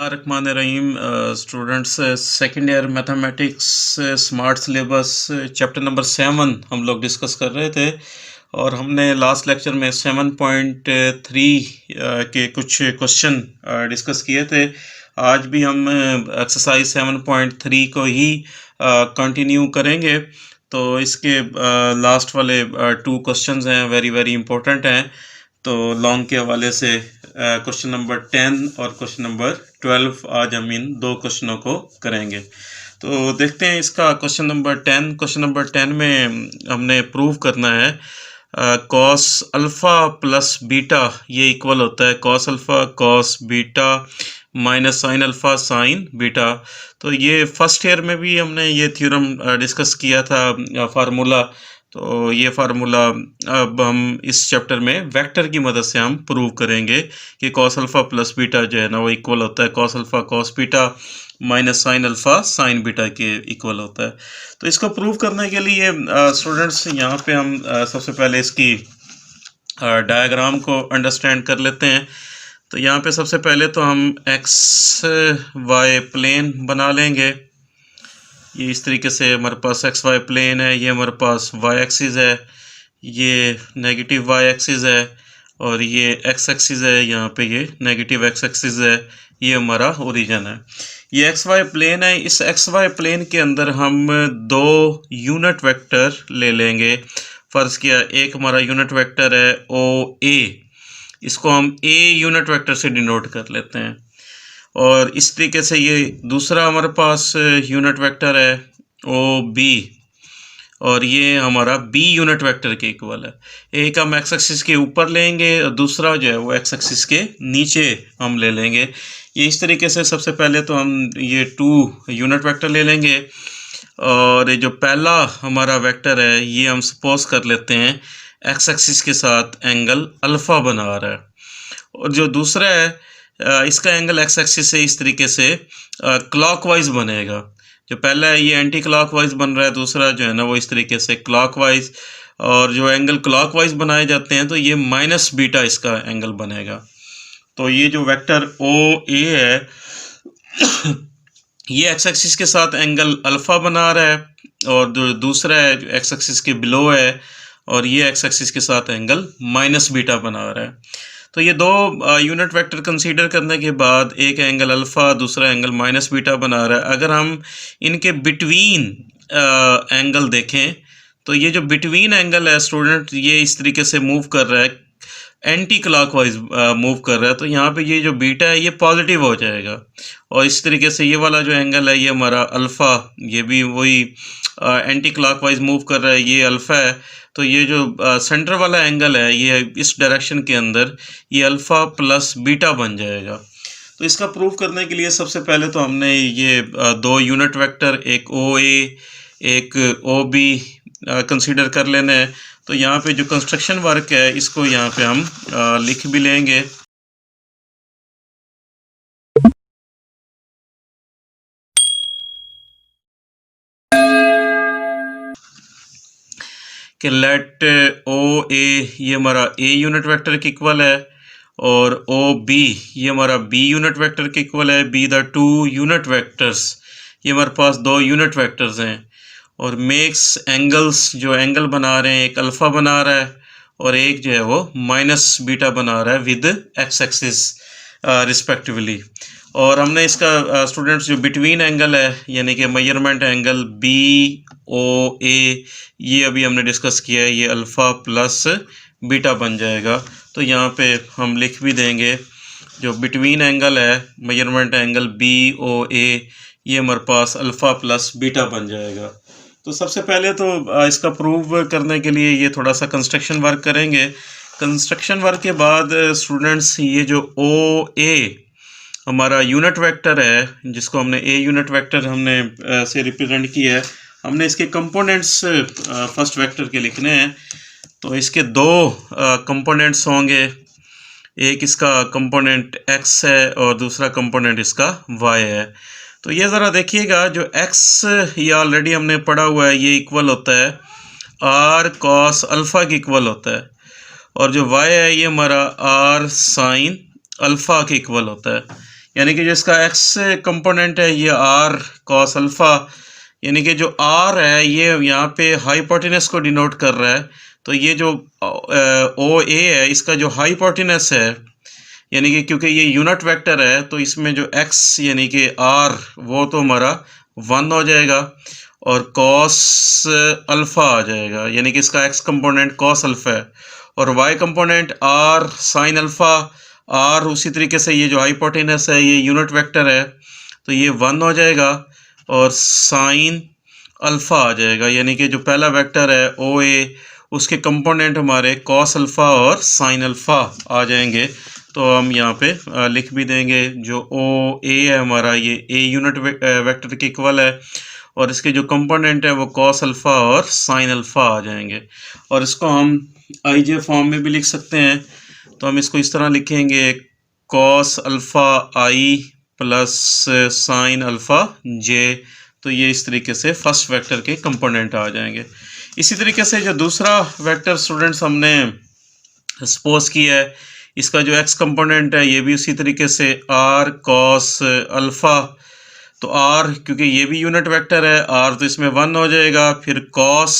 रहीम students second year mathematics smart syllabus chapter number 7 हम लोग discuss कर रहे थे और हमने लास्ट लेक्चर में 7.3 के कुछ क्वेश्चन डिस्कस किए थे। आज भी हम एक्सरसाइज 7.3 को ही कंटिन्यू करेंगे। तो इसके लास्ट वाले 2 क्वेश्चंस हैं, वेरी वेरी इंपॉर्टेंट हैं। तो लॉन्ग के हवाले से क्वेश्चन नंबर 10 और क्वेश्चन नंबर 12 आज हम इन 2 क्वेश्चनों को करेंगे। तो देखते हैं इसका क्वेश्चन नंबर 10। क्वेश्चन नंबर 10 में हमने प्रूव करना है कॉस अल्फ़ा प्लस बीटा ये इक्वल होता है cos alpha cos beta minus sine alpha sine beta. तो ये फर्स्ट ईयर में भी हमने ये थ्योरम डिस्कस किया था फार्मूला। तो ये फार्मूला अब हम इस चैप्टर में वेक्टर की मदद से हम प्रूव करेंगे कि कॉस अल्फ़ा प्लस बीटा जो है ना वो इक्वल होता है cos alpha cos beta minus sine alpha sine beta के इक्वल होता है। तो इसको प्रूव करने के लिए स्टूडेंट्स यहाँ पे हम सबसे पहले इसकी डायग्राम को अंडरस्टैंड कर लेते हैं। तो यहाँ पे सबसे पहले तो हम एक्स वाई प्लेन बना लेंगे। ये इस तरीके से हमारे पास एक्स वाई प्लेन है, ये हमारे पास वाई एक्सिस है, ये नेगेटिव वाई एक्सिस है और ये एक्स एक्सिस है, यहाँ पे ये नेगेटिव एक्स एक्सिस है, ये हमारा ओरिजिन है। ये एक्स वाई प्लेन है। इस एक्स वाई प्लेन के अंदर हम 2 यूनिट वेक्टर ले लेंगे। फर्ज किया एक हमारा यूनिट वेक्टर है ओ ए, इसको हम ए यूनिट वेक्टर से डिनोट कर लेते हैं। और इस तरीके से ये दूसरा हमारे पास यूनिट वेक्टर है ओ बी और ये हमारा बी यूनिट वेक्टर के इक्वल है। एक हम एक्स एक्सिस के ऊपर लेंगे और दूसरा जो है वो एक्स एक्सिस के नीचे हम ले लेंगे। ये इस तरीके से सबसे पहले तो हम ये 2 यूनिट वेक्टर ले लेंगे और जो पहला हमारा वेक्टर है ये हम सपोज कर लेते हैं एक्स एक्सिस के साथ एंगल अल्फ़ा बना रहा है और जो दूसरा है इसका एंगल एक्स एक्सिस से इस तरीके से क्लॉकवाइज बनेगा। जो पहला है ये एंटी क्लॉकवाइज बन रहा है, दूसरा जो है ना वो इस तरीके से क्लॉकवाइज। और जो एंगल क्लॉकवाइज बनाए जाते हैं तो ये माइनस बीटा इसका एंगल बनेगा। तो ये जो वेक्टर ओ ए है ये एक्स एक्सिस के साथ एंगल अल्फ़ा बना रहा है और जो दूसरा है जो एक्स एक्सिस के बिलो है और ये एक्स एक्सिस के साथ एंगल माइनस बीटा बना रहा है। तो ये 2 यूनिट वेक्टर कंसीडर करने के बाद एक एंगल अल्फ़ा दूसरा एंगल माइनस बीटा बना रहा है। अगर हम इनके बिटवीन एंगल देखें तो ये जो बिटवीन एंगल है स्टूडेंट ये इस तरीके से मूव कर रहा है, एंटी क्लॉकवाइज मूव कर रहा है। तो यहाँ पे ये जो बीटा है ये पॉजिटिव हो जाएगा और इस तरीके से ये वाला जो एंगल है ये हमारा अल्फ़ा, ये भी वही एंटी क्लॉकवाइज मूव कर रहा है, ये अल्फ़ा है। तो ये जो सेंटर वाला एंगल है ये इस डायरेक्शन के अंदर ये अल्फ़ा प्लस बीटा बन जाएगा। तो इसका प्रूव करने के लिए सबसे पहले तो हमने ये 2 यूनिट वेक्टर एक ओ ए एक ओ बी कंसीडर कर लेना है। तो यहाँ पे जो कंस्ट्रक्शन वर्क है इसको यहाँ पे हम लिख भी लेंगे कि लेट ओ ए ये हमारा ए यूनिट वेक्टर के इक्वल है और ओ बी ये हमारा बी यूनिट वेक्टर के इक्वल है। बी द 2 यूनिट वेक्टर्स, ये हमारे पास 2 यूनिट वेक्टर्स हैं और मेक्स एंगल्स, जो एंगल बना रहे हैं एक अल्फ़ा बना रहा है और एक जो है वो माइनस बीटा बना रहा है विद एक्स एक्सिस रिस्पेक्टिवली। और हमने इसका स्टूडेंट्स जो बिटवीन एंगल है यानी कि मेजरमेंट एंगल बी ओ ए ये अभी हमने डिस्कस किया है, ये अल्फ़ा प्लस बीटा बन जाएगा। तो यहाँ पे हम लिख भी देंगे जो बिटवीन एंगल है मेजरमेंट एंगल बी ओ ए ये हमारे पास अल्फ़ा प्लस बीटा बन जाएगा। तो सबसे पहले तो इसका प्रूव करने के लिए ये थोड़ा सा कंस्ट्रक्शन वर्क करेंगे। कंस्ट्रक्शन वर्क के बाद स्टूडेंट्स ये जो ओ ए हमारा यूनिट वेक्टर है जिसको हमने ए यूनिट वेक्टर हमने से रिप्रेजेंट किया है, हमने इसके कंपोनेंट्स फर्स्ट वेक्टर के लिखने हैं। तो इसके 2 कंपोनेंट्स होंगे, एक इसका कंपोनेंट x है और दूसरा कंपोनेंट इसका y है। तो ये ज़रा देखिएगा जो x ये ऑलरेडी हमने पढ़ा हुआ है ये इक्वल होता है r cos अल्फ़ा के इक्वल होता है और जो y है ये हमारा r sin अल्फ़ा के इक्वल होता है। यानी कि जो इसका एक्स कंपोनेंट है ये आर कॉस अल्फ़ा, यानी कि जो आर है ये यहाँ पे हाइपोटेनस को डिनोट कर रहा है। तो ये जो ओ ए है इसका जो हाइपोटेनस है, यानी कि क्योंकि ये यूनिट वेक्टर है तो इसमें जो एक्स यानी कि आर वो तो हमारा 1 हो जाएगा और कॉस अल्फ़ा आ जाएगा, यानी कि इसका एक्स कंपोनेंट कॉस अल्फ़ा है और y component r sine alpha. R उसी तरीके से ये जो हाइपोटेनस है ये यूनिट वेक्टर है तो ये 1 हो जाएगा और साइन अल्फ़ा आ जाएगा, यानी कि जो पहला वेक्टर है ओ ए उसके कंपोनेंट हमारे कॉस अल्फ़ा और साइन अल्फ़ा आ जाएंगे। तो हम यहाँ पे लिख भी देंगे जो ओ ए है हमारा ये ए यूनिट वेक्टर के इक्वल है और इसके जो कंपोनेंट है वो कॉस अल्फ़ा और साइन अल्फ़ा आ जाएंगे। और इसको हम आई जे फॉर्म में भी लिख सकते हैं। तो हम इसको इस तरह लिखेंगे cos alpha i plus sine alpha जे। तो ये इस तरीके से फर्स्ट वेक्टर के कंपोनेंट आ जाएंगे। इसी तरीके से जो दूसरा वेक्टर स्टूडेंट्स हमने सपोज किया है इसका जो एक्स कंपोनेंट है ये भी उसी तरीके से आर कॉस अल्फ़ा। तो आर क्योंकि ये भी यूनिट वेक्टर है आर तो इसमें 1 हो जाएगा, फिर कॉस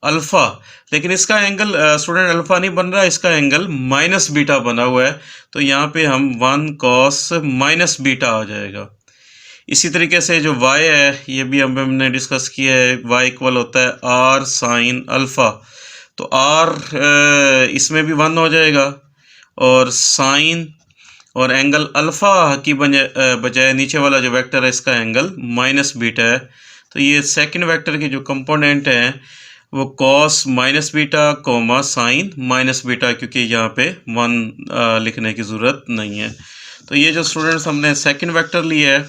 अल्फ़ा, लेकिन इसका एंगल स्टूडेंट अल्फ़ा नहीं बन रहा, इसका एंगल माइनस बीटा बना हुआ है तो यहाँ पे हम 1 कॉस माइनस बीटा आ जाएगा। इसी तरीके से जो y है ये भी हमने डिस्कस किया है, y इक्वल होता है आर साइन अल्फ़ा। तो r इसमें भी 1 हो जाएगा और साइन और एंगल अल्फ़ा की बजाय नीचे वाला जो वेक्टर है इसका एंगल माइनस बीटा है। तो ये सेकंड वेक्टर के जो कंपोनेंट हैं वो cos minus beta coma sign minus beta, क्योंकि यहाँ पे 1 लिखने की ज़रूरत नहीं है। तो ये जो स्टूडेंट्स हमने सेकंड वेक्टर लिया है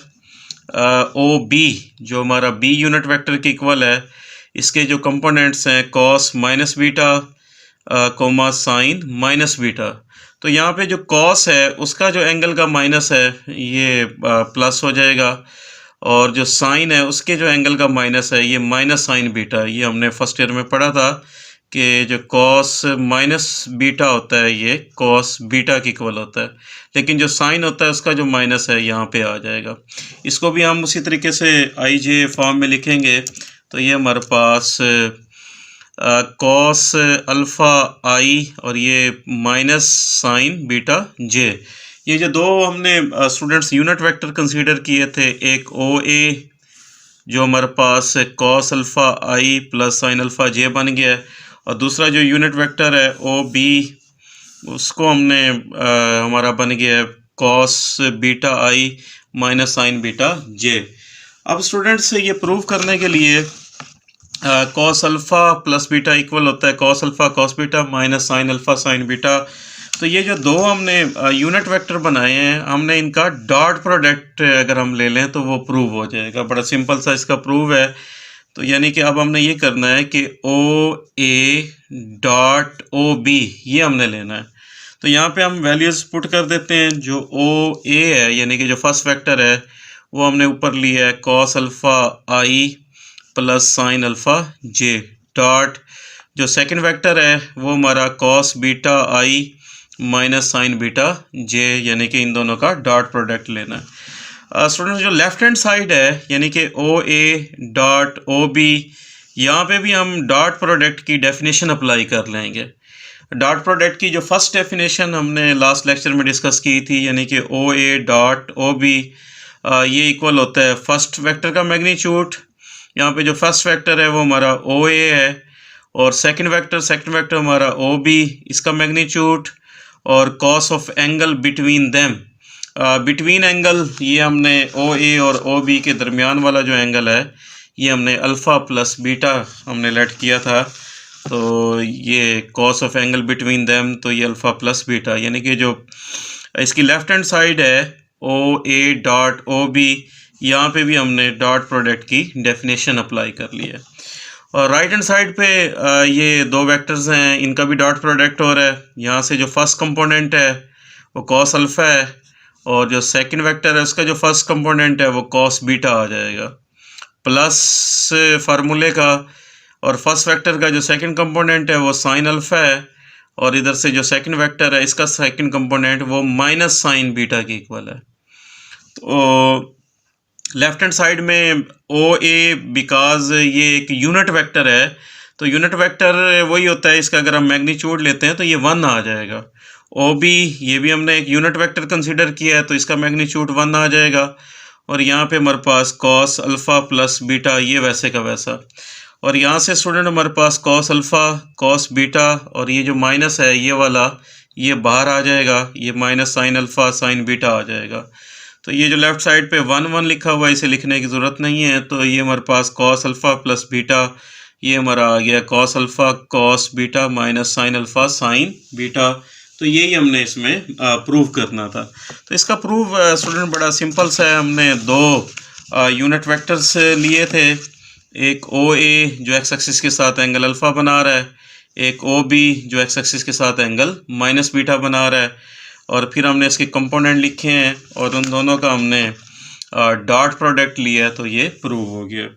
ओ बी जो हमारा बी यूनिट वेक्टर के इक्वल है, इसके जो कंपोनेंट्स हैं cos minus beta coma sign minus beta. तो यहाँ पे जो कॉस है उसका जो एंगल का माइनस है ये प्लस हो जाएगा और जो साइन है उसके जो एंगल का माइनस है ये माइनस साइन बीटा। ये हमने फर्स्ट ईयर में पढ़ा था कि जो कॉस माइनस बीटा होता है ये कॉस बीटा की इक्वल होता है, लेकिन जो साइन होता है उसका जो माइनस है यहाँ पे आ जाएगा। इसको भी हम उसी तरीके से आई जे फॉर्म में लिखेंगे। तो ये हमारे पास कॉस अल्फ़ा आई और ये माइनस साइन बीटा जे। ये जो दो हमने स्टूडेंट्स यूनिट वेक्टर कंसीडर किए थे, एक ओ ए जो हमारे पास cos alpha i plus sine alpha जे बन गया है और दूसरा जो यूनिट वेक्टर है ओ बी उसको हमने हमारा बन गया है cos beta i minus sine beta जे। अब स्टूडेंट्स ये प्रूव करने के लिए cos alpha plus beta equal होता है cos alpha cos beta minus sine alpha sine beta. तो ये जो दो हमने यूनिट वेक्टर बनाए हैं हमने इनका डॉट प्रोडक्ट अगर हम ले लें तो वो प्रूव हो जाएगा। बड़ा सिंपल सा इसका प्रूव है। तो यानी कि अब हमने ये करना है कि ओ ए डॉट ओ बी ये हमने लेना है। तो यहाँ पे हम वैल्यूज़ पुट कर देते हैं। जो ओ ए है यानी कि जो फर्स्ट वेक्टर है वो हमने ऊपर लिया है cos alpha i plus sine alpha j dot जो सेकंड वेक्टर है वो हमारा cos beta i minus sine beta j, यानी कि इन दोनों का डॉट प्रोडक्ट लेना है। स्टूडेंट्स जो लेफ्ट हैंड साइड है यानी कि ओ ए डॉट ओ बी यहाँ पे भी हम डॉट प्रोडक्ट की डेफिनेशन अप्लाई कर लेंगे। डॉट प्रोडक्ट की जो फर्स्ट डेफिनेशन हमने लास्ट लेक्चर में डिस्कस की थी यानी कि ओ ए डॉट ओ बी ये इक्वल होता है फर्स्ट वेक्टर का मैग्नीट्यूड। यहाँ पे जो फर्स्ट वेक्टर है वो हमारा ओ ए है और सेकंड वेक्टर हमारा ओ बी इसका मैग्नीट्यूड और cos of angle between them. Between angle ये हमने ओ ए और ओ बी के दरमियान वाला जो एंगल है ये हमने अल्फ़ा प्लस बीटा हमने लेट किया था। तो ये cos of angle between them तो ये अल्फ़ा प्लस बीटा, यानी कि जो इसकी लेफ्ट हैंड साइड है ओ ए डॉट ओ बी यहाँ पे भी हमने डॉट प्रोडक्ट की डेफिनेशन अप्लाई कर ली है। और राइट हैंड साइड पे ये दो वेक्टर्स हैं इनका भी डॉट प्रोडक्ट हो रहा है। यहाँ से जो फर्स्ट कंपोनेंट है वो कॉस अल्फ़ा है और जो सेकंड वेक्टर है उसका जो फर्स्ट कंपोनेंट है वो कॉस बीटा आ जाएगा प्लस फार्मूले का, और फर्स्ट वेक्टर का जो सेकंड कंपोनेंट है वो साइन अल्फ़ा है और इधर से जो सेकंड वेक्टर है इसका सेकंड कंपोनेंट वो माइनस साइन बीटा की इक्वल है। तो लेफ्ट हैंड साइड में ओ ए, बिकॉज ये एक यूनिट वेक्टर है, तो यूनिट वेक्टर वही होता है, इसका अगर हम मैग्नीट्यूड लेते हैं तो ये 1 आ जाएगा। ओ बी, ये भी हमने एक यूनिट वेक्टर कंसीडर किया है, तो इसका मैग्नीट्यूड 1 आ जाएगा। और यहाँ पे हमारे पास कॉस अल्फ़ा प्लस बीटा, ये वैसे का वैसा। और यहाँ से स्टूडेंट हमारे पास कॉस अल्फ़ा कॉस बीटा, और ये जो माइनस है ये वाला, ये बाहर आ जाएगा, ये minus sine alpha sine beta आ जाएगा। तो ये जो लेफ्ट साइड पे 1 लिखा हुआ है, इसे लिखने की ज़रूरत नहीं है। तो ये हमारे पास कॉस अल्फ़ा प्लस बीटा, ये हमारा आ गया cos alpha cos beta minus sine alpha sine beta. तो यही हमने इसमें प्रूव करना था। तो इसका प्रूव स्टूडेंट बड़ा सिंपल सा है। हमने दो यूनिट वेक्टर्स लिए थे, एक ओ ए जो एक्स एक्सिस के साथ एंगल अल्फ़ा बना रहा है, एक ओ बी जो एक्स एक्सिस के साथ एंगल माइनस बीटा बना रहा है। और फिर हमने इसके कंपोनेंट लिखे हैं और उन दोनों का हमने डॉट प्रोडक्ट लिया है, तो ये प्रूव हो गया।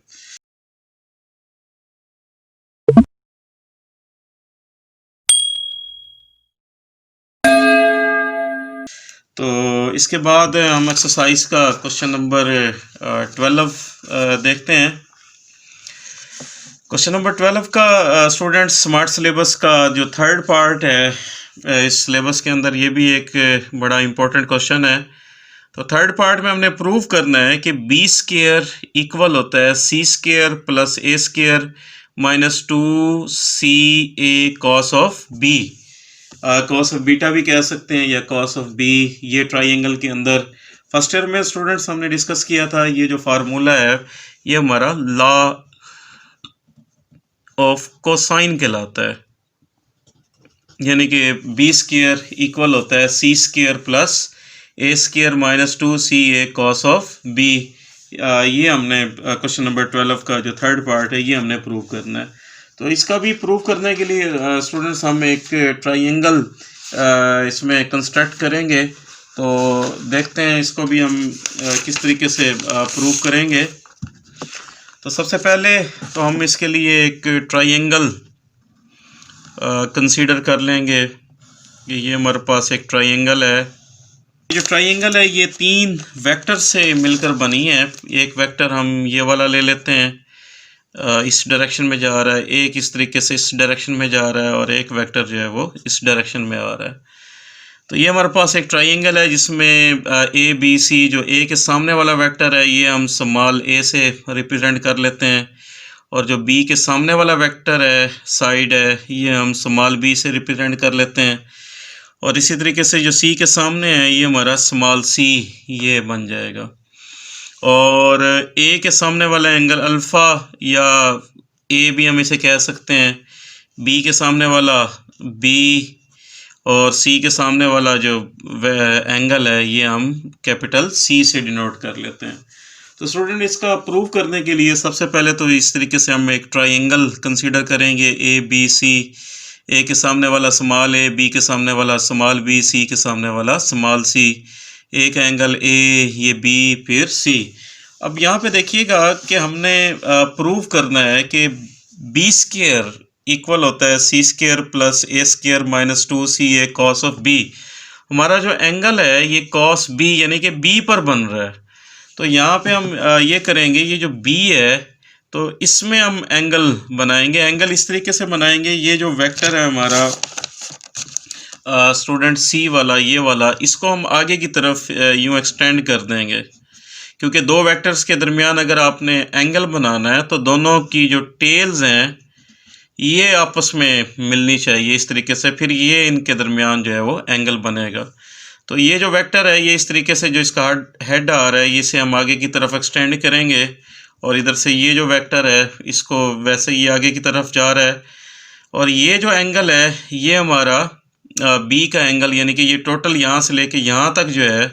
तो इसके बाद हम एक्सरसाइज का क्वेश्चन नंबर 12 देखते हैं। क्वेश्चन नंबर 12 का स्टूडेंट स्मार्ट सिलेबस का जो थर्ड पार्ट है, इस सिलेबस के अंदर ये भी एक बड़ा इम्पोर्टेंट क्वेश्चन है। तो थर्ड पार्ट में हमने प्रूव करना है कि बी स्क्वायर इक्वल होता है c square plus a square minus 2 c a cos of b. Cos of beta भी कह सकते हैं या कॉस ऑफ बी। ये ट्राइंगल के अंदर फर्स्ट ईयर में स्टूडेंट्स हमने डिस्कस किया था। ये जो फार्मूला है ये हमारा लॉ ऑफ कोसाइन कहलाता है, यानी कि बी स्क्वायर इक्वल होता है c square plus a square minus 2 c a cos of b. ये हमने क्वेश्चन नंबर 12 का जो थर्ड पार्ट है ये हमने प्रूव करना है। तो इसका भी प्रूव करने के लिए स्टूडेंट्स हम एक ट्राइंगल इसमें कंस्ट्रक्ट करेंगे। तो देखते हैं इसको भी हम किस तरीके से प्रूव करेंगे। तो सबसे पहले तो हम इसके लिए एक ट्राइंगल कंसीडर कर लेंगे कि ये हमारे पास एक ट्राइंगल है। जो ट्राइंगल है ये 3 वेक्टर से मिलकर बनी है। एक वेक्टर हम ये वाला ले लेते हैं, इस डायरेक्शन में जा रहा है, एक इस तरीके से इस डायरेक्शन में जा रहा है, और एक वेक्टर जो है वो इस डायरेक्शन में आ रहा है। तो ये हमारे पास एक ट्राइंगल है जिसमें ए बी सी, जो ए के सामने वाला वेक्टर है ये हम स्मॉल ए से रिप्रेजेंट कर लेते हैं, और जो बी के सामने वाला वेक्टर है साइड है ये हम स्मॉल बी से रिप्रेजेंट कर लेते हैं। और इसी तरीके से जो सी के सामने है ये हमारा स्मॉल सी ये बन जाएगा। और ए के सामने वाला एंगल अल्फ़ा या ए भी हम इसे कह सकते हैं, बी के सामने वाला बी, और सी के सामने वाला जो एंगल है ये हम कैपिटल सी से डिनोट कर लेते हैं। तो स्टूडेंट इसका प्रूव करने के लिए सबसे पहले तो इस तरीके से हम एक ट्राइंगल कंसीडर करेंगे, ए बी सी। ए के सामने वाला स्मॉल ए, बी के सामने वाला स्मॉल बी, सी के सामने वाला स्मॉल सी। एक एंगल ए, ये बी, फिर सी। अब यहाँ पे देखिएगा कि हमने प्रूव करना है कि बी स्क्वायर इक्वल होता है c square plus a square minus 2 c a cos of b. हमारा जो एंगल है ये कॉस बी यानी कि बी पर बन रहा है। तो यहाँ पे हम ये करेंगे, ये जो बी है तो इसमें हम एंगल बनाएंगे। एंगल इस तरीके से बनाएंगे, ये जो वेक्टर है हमारा स्टूडेंट सी वाला, ये वाला, इसको हम आगे की तरफ यूँ एक्सटेंड कर देंगे, क्योंकि दो वेक्टर्स के दरमियान अगर आपने एंगल बनाना है तो दोनों की जो टेल्स हैं ये आपस में मिलनी चाहिए इस तरीके से, फिर ये इनके दरमियान जो है वो एंगल बनेगा। तो ये जो वेक्टर है ये इस तरीके से जो इसका हेड आ रहा है इसे हम आगे की तरफ एक्सटेंड करेंगे, और इधर से ये जो वेक्टर है इसको वैसे ही आगे की तरफ जा रहा है। और ये जो एंगल है ये हमारा बी का एंगल, यानी कि ये टोटल यहाँ से लेके यहाँ तक जो है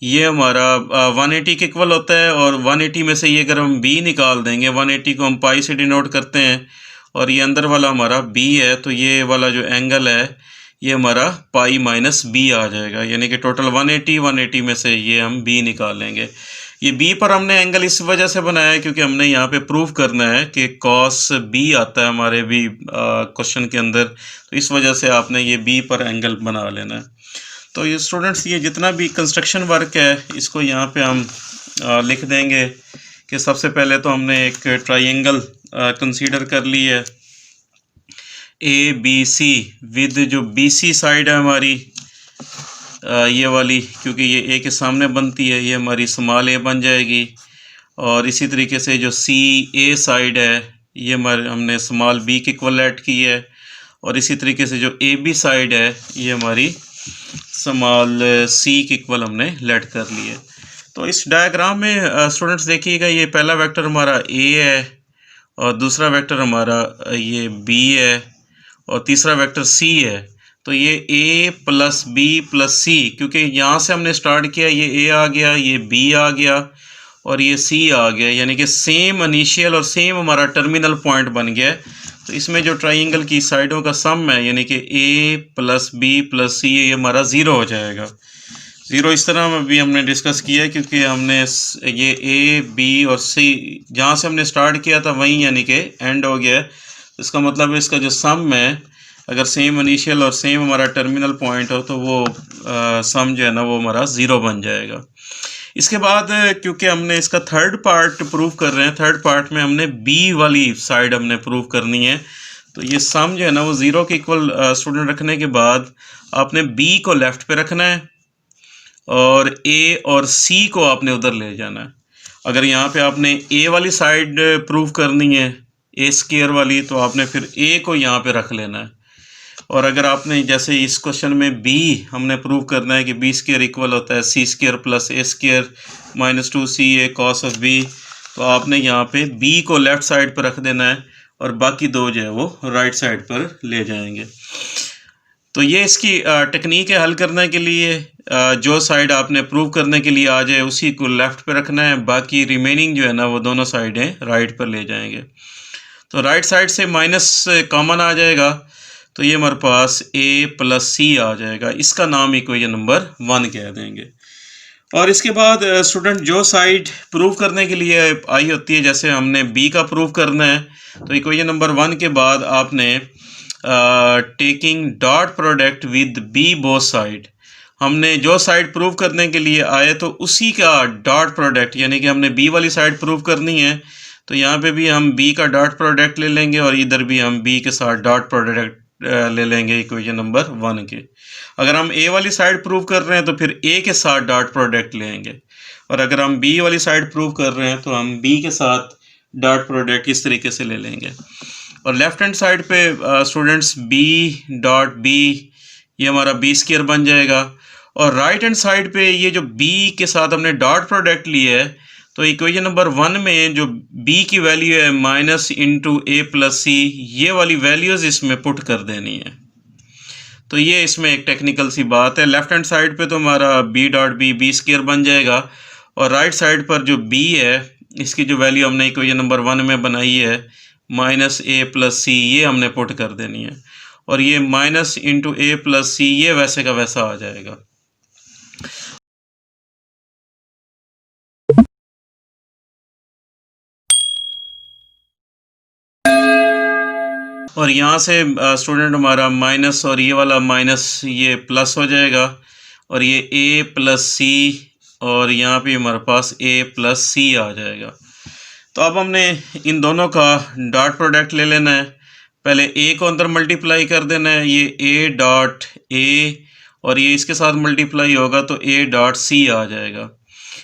ये हमारा 180 के इक्वल होता है। और 180 में से ये अगर हम बी निकाल देंगे, 180 को हम पाई से डिनोट करते हैं, और ये अंदर वाला हमारा बी है, तो ये वाला जो एंगल है ये हमारा पाई माइनस बी आ जाएगा, यानी कि टोटल 180 में से ये हम बी निकाल लेंगे। ये बी पर हमने एंगल इस वजह से बनाया है क्योंकि हमने यहाँ पे प्रूव करना है कि कॉस बी आता है हमारे भी क्वेश्चन के अंदर, तो इस वजह से आपने ये बी पर एंगल बना लेना है। तो ये स्टूडेंट्स ये जितना भी कंस्ट्रक्शन वर्क है इसको यहाँ पे हम लिख देंगे कि सबसे पहले तो हमने एक ट्रायंगल कंसीडर कर ली है ए बी सी विद जो बी सी साइड है हमारी ये वाली, क्योंकि ये ए के सामने बनती है, ये हमारी स्मॉल ए बन जाएगी। और इसी तरीके से जो सी ए साइड है ये हमने स्मॉल बी के इक्वल लेट की है। और इसी तरीके से जो ए बी साइड है ये हमारी स्मॉल सी के इक्वल हमने लेट कर ली है। तो इस डायग्राम में स्टूडेंट्स देखिएगा, ये पहला वेक्टर हमारा ए है और दूसरा वेक्टर हमारा ये बी है और तीसरा वेक्टर सी है। तो ये a प्लस बी प्लस सी, क्योंकि यहाँ से हमने स्टार्ट किया, ये a आ गया, ये b आ गया और ये c आ गया, यानी कि सेम इनिशियल और सेम हमारा टर्मिनल पॉइंट बन गया। तो इसमें जो ट्रायंगल की साइडों का सम है यानी कि a प्लस बी प्लस सी ये हमारा ज़ीरो हो जाएगा। ज़ीरो इस तरह अभी हमने डिस्कस किया है क्योंकि हमने ये a b और c जहाँ से हमने स्टार्ट किया था वहीं यानी कि एंड हो गया। इसका मतलब है इसका जो सम है अगर सेम इनिशियल और सेम हमारा टर्मिनल पॉइंट हो तो वो सम जो है ना वो हमारा ज़ीरो बन जाएगा। इसके बाद क्योंकि हमने इसका थर्ड पार्ट प्रूव कर रहे हैं, थर्ड पार्ट में हमने बी वाली साइड हमने प्रूव करनी है। तो ये सम जो है ना वो ज़ीरो के इक्वल स्टूडेंट रखने के बाद आपने बी को लेफ़्ट पे रखना है और ए और सी को आपने उधर ले जाना है। अगर यहाँ पे आपने ए वाली साइड प्रूव करनी है ए स्क्वायर वाली, तो आपने फिर ए को यहाँ पे रख लेना है। और अगर आपने जैसे इस क्वेश्चन में बी हमने प्रूव करना है कि बी स्क्वायर इक्वल होता है c square plus a square minus 2ca cos of b, तो आपने यहाँ पे बी को लेफ़्ट साइड पर रख देना है और बाकी दो जो है वो राइट साइड पर ले जाएंगे। तो ये इसकी टेक्निक है हल करने के लिए। जो साइड आपने प्रूव करने के लिए आ जाए उसी को लेफ़्ट पे रखना है, बाकी रिमेनिंग जो है ना वो दोनों साइडें राइट पर ले जाएंगे। तो राइट साइड से माइनस कॉमन आ जाएगा तो ये हमारे पास a प्लस सी आ जाएगा। इसका नाम इक्वेशन नंबर 1 कह देंगे। और इसके बाद स्टूडेंट जो साइड प्रूव करने के लिए आई होती है, जैसे हमने b का प्रूव करना है तो इक्वेशन नंबर 1 के बाद आपने taking dot product with b both side, हमने जो साइड प्रूव करने के लिए आए तो उसी का डॉट प्रोडक्ट, यानी कि हमने b वाली साइड प्रूव करनी है तो यहाँ पे भी हम b का डॉट प्रोडक्ट ले लेंगे और इधर भी हम b के साथ डॉट प्रोडक्ट ले लेंगे इक्वेशन नंबर 1 के। अगर हम a वाली साइड प्रूव कर रहे हैं तो फिर a के साथ डॉट प्रोडक्ट लेंगे और अगर हम b वाली साइड प्रूव कर रहे हैं तो हम b के साथ डॉट प्रोडक्ट इस तरीके से ले लेंगे। और लेफ्ट हैंड साइड पे स्टूडेंट्स b डॉट b ये हमारा b स्क्वायर बन जाएगा। और राइट हैंड साइड पे ये जो b के साथ हमने डॉट प्रोडक्ट लिया है तो इक्वेशन नंबर 1 में जो b की वैल्यू है माइनस इंटू ए प्लस सी, ये वाली वैल्यूज़ इसमें पुट कर देनी है। तो ये इसमें एक टेक्निकल सी बात है। लेफ्ट हैंड साइड पे तो हमारा b डॉट b स्क्वायर बन जाएगा और राइट साइड पर जो b है इसकी जो वैल्यू हमने इक्वेशन नंबर 1 में बनाई है माइनस ए प्लस सी, ये हमने पुट कर देनी है और ये माइनस इंटू ए प्लस सी ये वैसे का वैसा आ जाएगा। और यहाँ से स्टूडेंट हमारा माइनस और ये वाला माइनस ये प्लस हो जाएगा और ये a प्लस सी और यहाँ पे हमारे पास a प्लस सी आ जाएगा। तो अब हमने इन दोनों का डॉट प्रोडक्ट ले लेना है। पहले a को अंदर मल्टीप्लाई कर देना है, ये a डॉट a और ये इसके साथ मल्टीप्लाई होगा तो a डॉट सी आ जाएगा।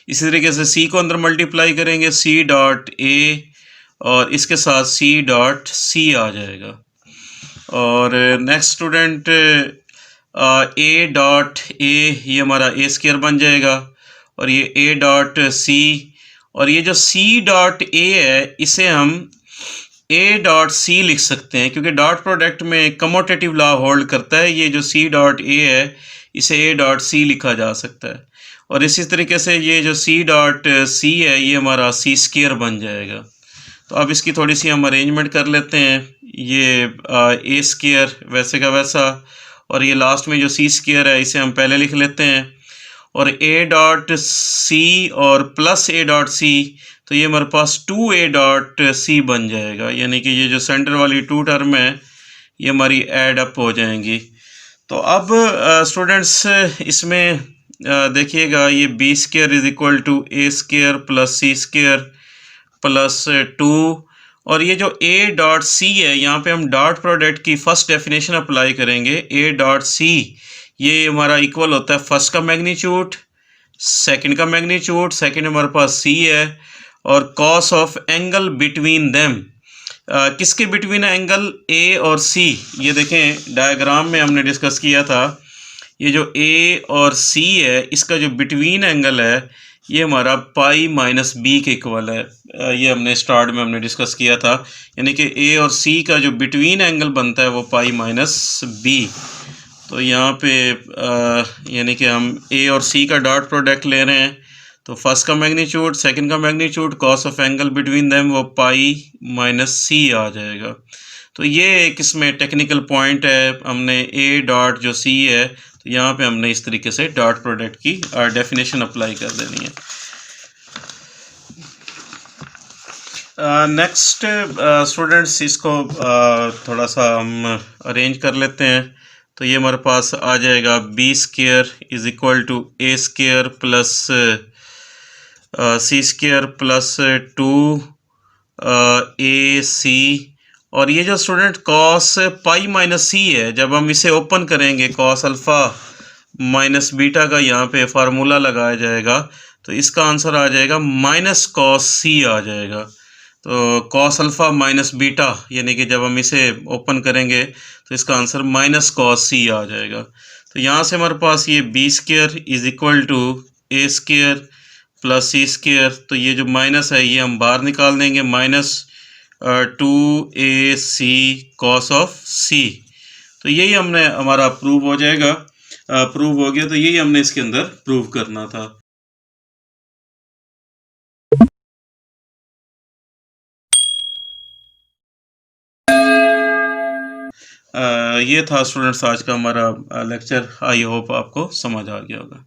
इसी तरीके से c को अंदर मल्टीप्लाई करेंगे c डॉट a और इसके साथ c डॉट c आ जाएगा। और next student a dot a ये हमारा a स्क्वायर बन जाएगा और ये a डॉट c और ये जो c डॉट a है इसे हम a डॉट c लिख सकते हैं क्योंकि डॉट प्रोडक्ट में कमोटेटिव लॉ होल्ड करता है। ये जो c डॉट a है इसे a डॉट c लिखा जा सकता है और इसी तरीके से ये जो c डॉट c है ये हमारा c स्क्वायर बन जाएगा। तो अब इसकी थोड़ी सी हम अरेंजमेंट कर लेते हैं, ये a स्क्वायर वैसे का वैसा और ये लास्ट में जो c स्क्वायर है इसे हम पहले लिख लेते हैं और a डॉट c और प्लस a डॉट c, तो ये हमारे पास 2a डॉट c बन जाएगा, यानी कि ये जो सेंटर वाली टू टर्म है ये हमारी ऐड अप हो जाएंगी। तो अब स्टूडेंट्स इसमें देखिएगा, ये b square is equal to a square plus c square plus 2, और ये जो ए डॉट सी है, यहाँ पे हम डॉट प्रोडक्ट की फर्स्ट डेफिनेशन अप्लाई करेंगे। ए डॉट सी ये हमारा इक्वल होता है फर्स्ट का मैग्नीट्यूड, सेकंड का मैग्नीट्यूड, सेकंड हमारे पास सी है, और cos of angle between them. किसके बिटवीन एंगल? ए और सी। ये देखें डायग्राम में हमने डिस्कस किया था, ये जो ए और सी है इसका जो बिटवीन एंगल है ये हमारा पाई माइनस बी के इक्वल है। ये हमने स्टार्ट में हमने डिस्कस किया था, यानी कि ए और सी का जो बिटवीन एंगल बनता है वो पाई माइनस बी। तो यहाँ पे यानी कि हम ए और सी का डॉट प्रोडक्ट ले रहे हैं, तो फर्स्ट का मैग्नीट्यूड, सेकंड का magnitude, cos of angle between them वो पाई माइनस सी आ जाएगा। तो ये एक इसमें टेक्निकल पॉइंट है, हमने ए डॉट जो सी है तो यहाँ पे हमने इस तरीके से डॉट प्रोडक्ट की डेफिनेशन अप्लाई कर देनी है। नेक्स्ट स्टूडेंट्स इसको थोड़ा सा हम अरेंज कर लेते हैं। तो ये हमारे पास आ जाएगा b square is equal to a square plus c square plus 2 a c, और ये जो student cos pi minus c है, जब हम इसे ओपन करेंगे कॉस अल्फ़ा माइनस बीटा का यहाँ पे फार्मूला लगाया जाएगा, तो इसका आंसर आ जाएगा माइनस कॉस सी आ जाएगा। तो कॉस अल्फ़ा माइनस बीटा, यानी कि जब हम इसे ओपन करेंगे तो इसका आंसर माइनस कॉस सी आ जाएगा। तो यहाँ से हमारे पास ये b square is equal to a square plus c square, तो ये जो माइनस है ये हम बाहर निकाल देंगे, माइनस 2ac कॉस ऑफ सी। तो यही हमने हमारा प्रूव हो जाएगा, प्रूव हो गया। तो यही हमने इसके अंदर प्रूव करना था। ये था स्टूडेंट्स आज का हमारा लेक्चर। आई होप आपको समझ आ गया होगा।